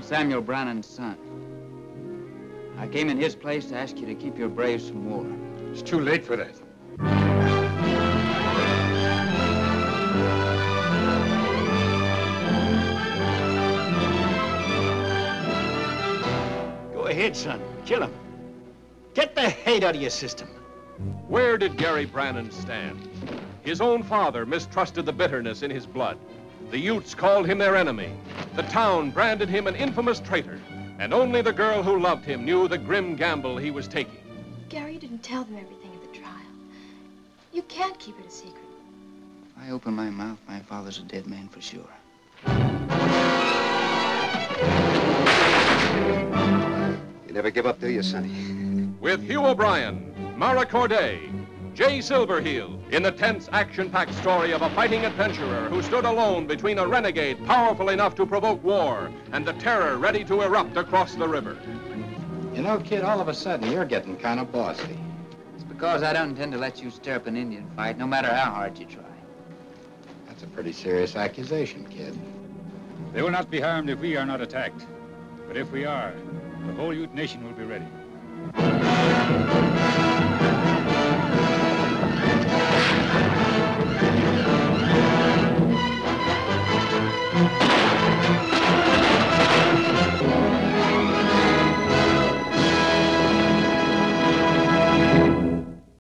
Samuel Brannan's son. I came in his place to ask you to keep your braves from war. It's too late for that. Go ahead, son. Kill him. Get the hate out of your system. Where did Gary Brannan stand? His own father mistrusted the bitterness in his blood. The Utes called him their enemy. The town branded him an infamous traitor. And only the girl who loved him knew the grim gamble he was taking. Gary, you didn't tell them everything at the trial. You can't keep it a secret. If I open my mouth, my father's a dead man for sure. You never give up, do you, Sonny? With Hugh O'Brien, Mara Corday, Jay Silverheel, in the tense, action-packed story of a fighting adventurer who stood alone between a renegade powerful enough to provoke war and the terror ready to erupt across the river. You know, kid, all of a sudden you're getting kind of bossy. It's because I don't intend to let you stir up an Indian fight, no matter how hard you try. That's a pretty serious accusation, kid. They will not be harmed if we are not attacked. But if we are, the whole Ute nation will be ready.